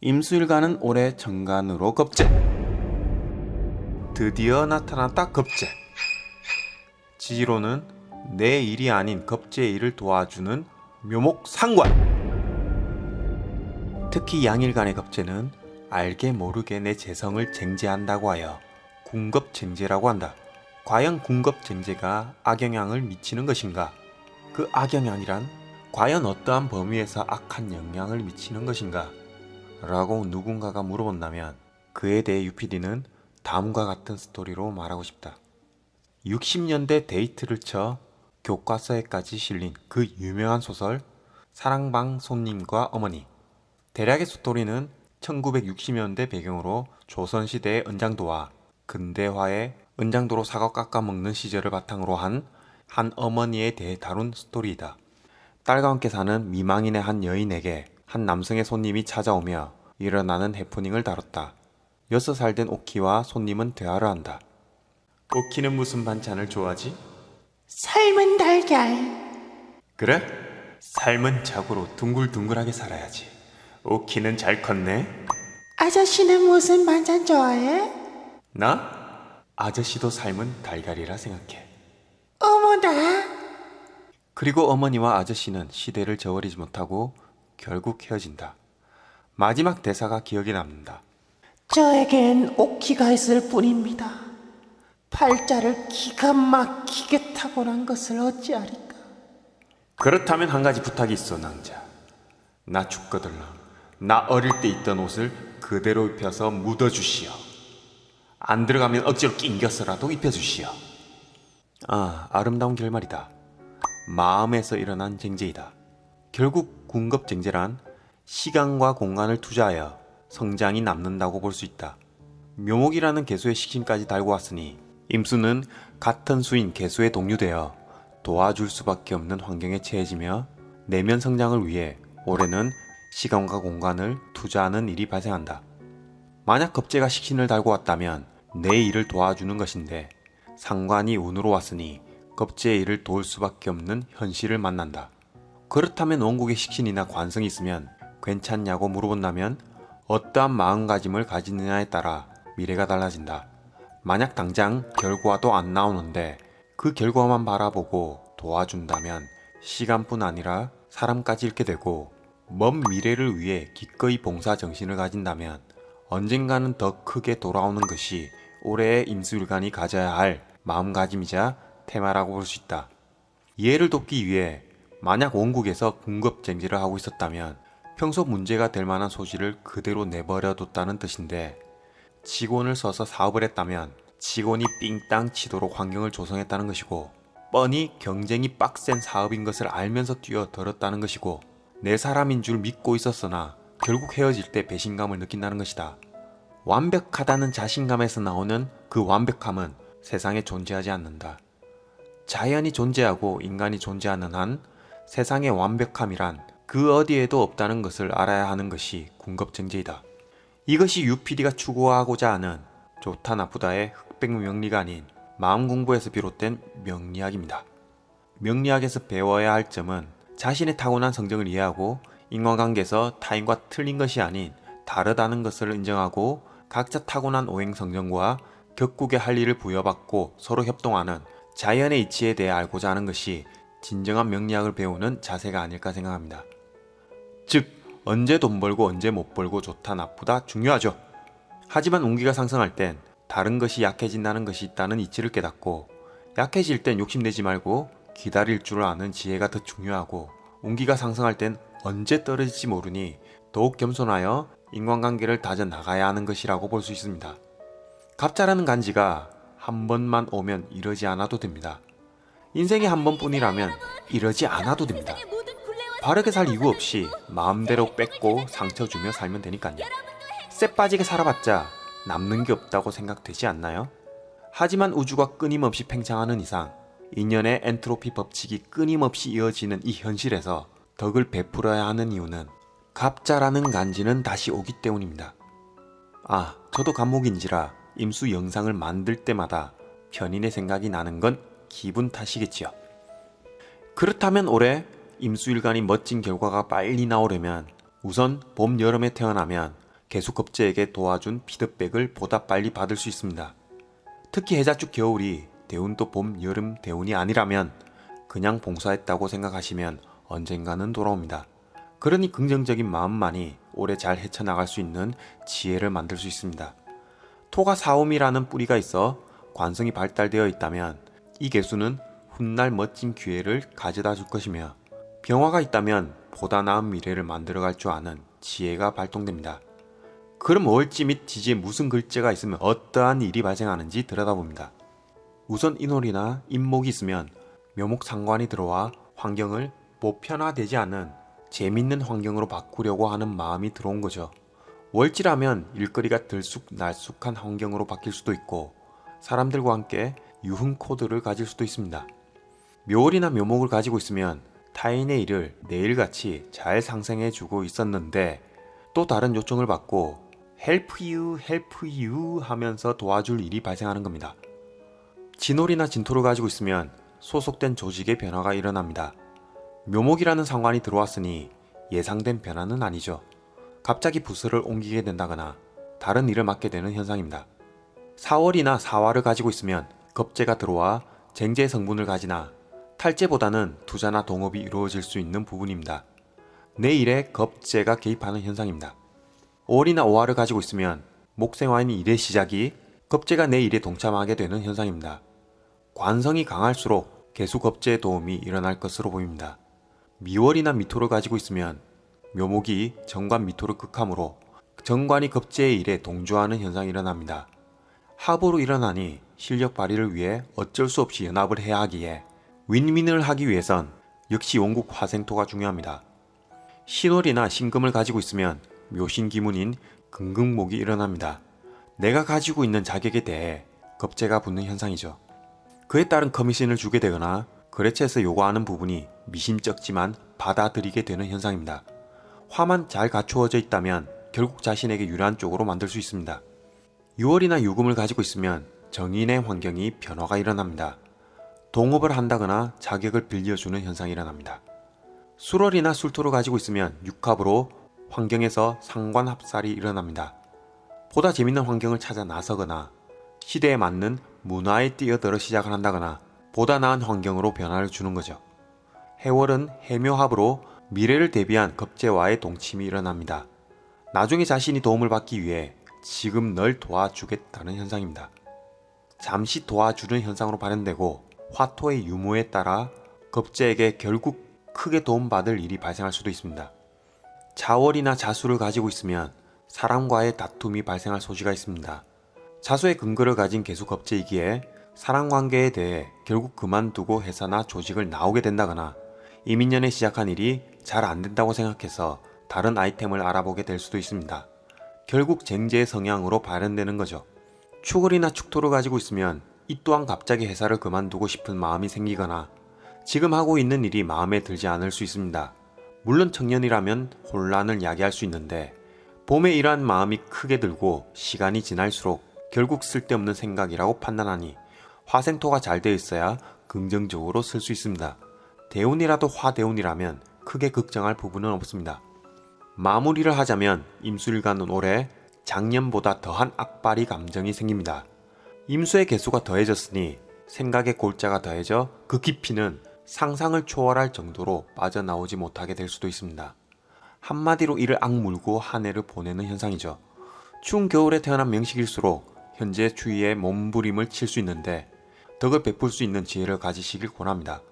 임수일가는 올해 정관으로 겁제. 드디어 나타났다 겁제. 지지로는 내 일이 아닌 겁제의 일을 도와주는 묘목 상관. 특히 양일간의 겁제는 알게 모르게 내 재성을 쟁제한다고 하여 궁겁쟁제라고 한다. 과연 궁겁쟁제가 악영향을 미치는 것인가? 그 악영향이란 과연 어떠한 범위에서 악한 영향을 미치는 것인가? 라고 누군가가 물어본다면 그에 대해 유피디는 다음과 같은 스토리로 말하고 싶다. 60년대 데이트를 쳐 교과서에까지 실린 그 유명한 소설 사랑방 손님과 어머니. 대략의 스토리는 1960년대 배경으로 조선시대의 은장도와 근대화의 은장도로 사과 깎아 먹는 시절을 바탕으로 한 어머니에 대해 다룬 스토리이다. 딸과 함께 사는 미망인의 한 여인에게 한 남성의 손님이 찾아오며 일어나는 해프닝을 다뤘다. 6살 된 오키와 손님은 대화를 한다. 오키는 무슨 반찬을 좋아하지? 삶은 달걀. 그래? 삶은 자고로 둥글둥글하게 살아야지. 오키는 잘 컸네? 아저씨는 무슨 반찬 좋아해? 나? 아저씨도 삶은 달걀이라 생각해. 어머나. 그리고 어머니와 아저씨는 시대를 저버리지 못하고 결국 헤어진다. 마지막 대사가 기억에 남는다. 저에겐 오키가 있을 뿐입니다. 팔자를 기가 막히게 타고난 것을 어찌하리까. 그렇다면 한 가지 부탁이 있어, 낭자. 나 죽거들랑 나 어릴 때 입던 옷을 그대로 입혀서 묻어주시오. 안 들어가면 억지로 낑겨서라도 입혀주시오. 아, 아름다운 결말이다. 마음에서 일어난 쟁제이다. 결국 궁겁쟁제란 시간과 공간을 투자하여 성장이 남는다고 볼 수 있다. 묘목이라는 개수의 식신까지 달고 왔으니 임수는 같은 수인 개수에 동류되어 도와줄 수밖에 없는 환경에 처해지며 내면 성장을 위해 올해는 시간과 공간을 투자하는 일이 발생한다. 만약 겁제가 식신을 달고 왔다면 내 일을 도와주는 것인데 상관이 운으로 왔으니 겁제의 일을 도울 수밖에 없는 현실을 만난다. 그렇다면 원국의 식신이나 관성이 있으면 괜찮냐고 물어본다면 어떠한 마음가짐을 가지느냐에 따라 미래가 달라진다. 만약 당장 결과도 안 나오는데 그 결과만 바라보고 도와준다면 시간뿐 아니라 사람까지 잃게 되고 먼 미래를 위해 기꺼이 봉사 정신을 가진다면 언젠가는 더 크게 돌아오는 것이 올해의 임수일간이 가져야 할 마음가짐이자 테마라고 볼 수 있다. 이해를 돕기 위해 만약 원국에서 궁겁쟁제를 하고 있었다면 평소 문제가 될 만한 소지를 그대로 내버려뒀다는 뜻인데 직원을 써서 사업을 했다면 직원이 삥땅 치도록 환경을 조성했다는 것이고 뻔히 경쟁이 빡센 사업인 것을 알면서 뛰어들었다는 것이고 내 사람인 줄 믿고 있었으나 결국 헤어질 때 배신감을 느낀다는 것이다. 완벽하다는 자신감에서 나오는 그 완벽함은 세상에 존재하지 않는다. 자연이 존재하고 인간이 존재하는 한 세상의 완벽함이란 그 어디에도 없다는 것을 알아야 하는 것이 궁겁증제이다. 이것이 UPD가 추구하고자 하는 좋다 나쁘다의 흑백 명리가 아닌 마음 공부에서 비롯된 명리학입니다. 명리학에서 배워야 할 점은 자신의 타고난 성정을 이해하고 인간관계에서 타인과 틀린 것이 아닌 다르다는 것을 인정하고 각자 타고난 오행 성정과 격국의 할 일을 부여받고 서로 협동하는 자연의 이치에 대해 알고자 하는 것이 진정한 명리학을 배우는 자세가 아닐까 생각합니다. 즉, 언제 돈 벌고 언제 못 벌고 좋다 나쁘다 중요하죠. 하지만 운기가 상승할 땐 다른 것이 약해진다는 것이 있다는 이치를 깨닫고 약해질 땐 욕심내지 말고 기다릴 줄 아는 지혜가 더 중요하고 운기가 상승할 땐 언제 떨어질지 모르니 더욱 겸손하여 인간관계를 다져나가야 하는 것이라고 볼 수 있습니다. 갑자라는 간지가 한 번만 오면 이러지 않아도 됩니다. 인생에 한 번뿐이라면 이러지 않아도 됩니다. 바르게 살 이유 없이 마음대로 뺏고 상처 주며 살면 되니까요. 쎄 빠지게 살아봤자 남는 게 없다고 생각되지 않나요? 하지만 우주가 끊임없이 팽창하는 이상 인연의 엔트로피 법칙이 끊임없이 이어지는 이 현실에서 덕을 베풀어야 하는 이유는 갑자라는 간지는 다시 오기 때문입니다. 아, 저도 간목인지라 임수 영상을 만들 때마다 편인의 생각이 나는 건 기분 탓이겠지요. 그렇다면 올해 임수일간이 멋진 결과가 빨리 나오려면 우선 봄, 여름에 태어나면 개수겁제에게 도와준 피드백을 보다 빨리 받을 수 있습니다. 특히 해자축 겨울이 대운도 봄, 여름 대운이 아니라면 그냥 봉사했다고 생각하시면 언젠가는 돌아옵니다. 그러니 긍정적인 마음만이 오래 잘 헤쳐나갈 수 있는 지혜를 만들 수 있습니다. 토가 사오미라는 뿌리가 있어 관성이 발달되어 있다면 이 개수는 훗날 멋진 기회를 가져다 줄 것이며, 병화가 있다면 보다 나은 미래를 만들어갈 줄 아는 지혜가 발동됩니다. 그럼 월지 및 지지에 무슨 글자가 있으면 어떠한 일이 발생하는지 들여다봅니다. 우선 인월이나 인목이 있으면 묘목 상관이 들어와 환경을 보편화되지 않은 재밌는 환경으로 바꾸려고 하는 마음이 들어온 거죠. 월지라면 일거리가 들쑥날쑥한 환경으로 바뀔 수도 있고 사람들과 함께 유흥 코드를 가질 수도 있습니다. 묘월이나 묘목을 가지고 있으면 타인의 일을 내일같이 잘 상생해주고 있었는데 또 다른 요청을 받고 help you 하면서 도와줄 일이 발생하는 겁니다. 진월이나 진토를 가지고 있으면 소속된 조직의 변화가 일어납니다. 묘목이라는 상관이 들어왔으니 예상된 변화는 아니죠. 갑자기 부서를 옮기게 된다거나 다른 일을 맡게 되는 현상입니다. 사월이나 사화를 가지고 있으면 겁재가 들어와 쟁제의 성분을 가지나 탈재보다는 투자나 동업이 이루어질 수 있는 부분입니다. 내 일에 겁재가 개입하는 현상입니다. 오월이나 오화를 가지고 있으면 목생화인 일의 시작이 겁재가 내 일에 동참하게 되는 현상입니다. 관성이 강할수록 개수겁재의 도움이 일어날 것으로 보입니다. 미월이나 미토를 가지고 있으면 묘목이 정관 미토를 극함으로 정관이 겁재의 일에 동조하는 현상이 일어납니다. 합으로 일어나니 실력 발휘를 위해 어쩔 수 없이 연합을 해야 하기에 윈윈을 하기 위해선 역시 원국 화생토가 중요합니다. 신월이나 신금을 가지고 있으면 묘신기문인 금극목이 일어납니다. 내가 가지고 있는 자격에 대해 겁재가 붙는 현상이죠. 그에 따른 커미션을 주게 되거나 거래처에서 요구하는 부분이 미심쩍지만 받아들이게 되는 현상입니다. 화만 잘 갖추어져 있다면 결국 자신에게 유리한 쪽으로 만들 수 있습니다. 6월이나 유금을 가지고 있으면 정인의 환경이 변화가 일어납니다. 동업을 한다거나 자격을 빌려주는 현상이 일어납니다. 술월이나 술토를 가지고 있으면 육합으로 환경에서 상관합살이 일어납니다. 보다 재밌는 환경을 찾아 나서거나 시대에 맞는 문화에 뛰어들어 시작을 한다거나 보다 나은 환경으로 변화를 주는 거죠. 해월은 해묘합으로 미래를 대비한 겁재와의 동침이 일어납니다. 나중에 자신이 도움을 받기 위해 지금 널 도와주겠다는 현상입니다. 잠시 도와주는 현상으로 발현되고 화토의 유무에 따라 겁재에게 결국 크게 도움받을 일이 발생할 수도 있습니다. 자월이나 자수를 가지고 있으면 사람과의 다툼이 발생할 소지가 있습니다. 자수의 근거를 가진 개수겁재이기에 사랑관계에 대해 결국 그만두고 회사나 조직을 나오게 된다거나 이민년에 시작한 일이 잘 안된다고 생각해서 다른 아이템을 알아보게 될 수도 있습니다. 결국 쟁제의 성향으로 발현되는 거죠. 축월이나 축토를 가지고 있으면 이 또한 갑자기 회사를 그만두고 싶은 마음이 생기거나 지금 하고 있는 일이 마음에 들지 않을 수 있습니다. 물론 청년이라면 혼란을 야기할 수 있는데 봄에 이러한 마음이 크게 들고 시간이 지날수록 결국 쓸데없는 생각이라고 판단하니 화생토가 잘 되어 있어야 긍정적으로 쓸 수 있습니다. 대운이라도 화대운이라면 크게 걱정할 부분은 없습니다. 마무리를 하자면 임수일간은 올해 작년보다 더한 악바리 감정이 생깁니다. 임수의 개수가 더해졌으니 생각의 골자가 더해져 그 깊이는 상상을 초월할 정도로 빠져나오지 못하게 될 수도 있습니다. 한마디로 이를 악물고 한 해를 보내는 현상이죠. 추운 겨울에 태어난 명식일수록 현재 추위에 몸부림을 칠 수 있는데 덕을 베풀 수 있는 지혜를 가지시길 권합니다.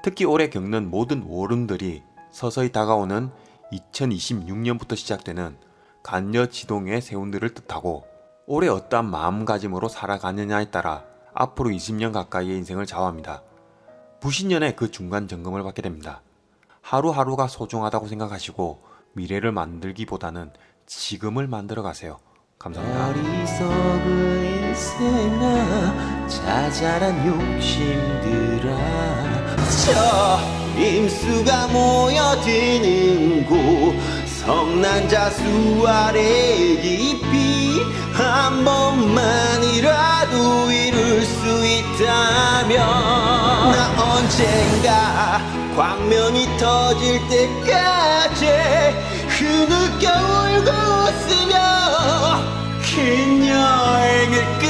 특히 올해 겪는 모든 월운들이 서서히 다가오는 2026년부터 시작되는 간여지동의 세운들을 뜻하고 올해 어떠한 마음가짐으로 살아가느냐에 따라 앞으로 20년 가까이의 인생을 좌우합니다. 부신년에 그 중간 점검을 받게 됩니다. 하루하루가 소중하다고 생각하시고 미래를 만들기보다는 지금을 만들어 가세요. 감사합니다. 어리석은 인생아 자잘한 욕심들아 저 임수가 모여드는 곳 성난자수 아래 깊이 한 번만이라도 이룰 수 있다면 나 언젠가 광명이 터질 때까지 흐느껴 울고 웃으며 여행을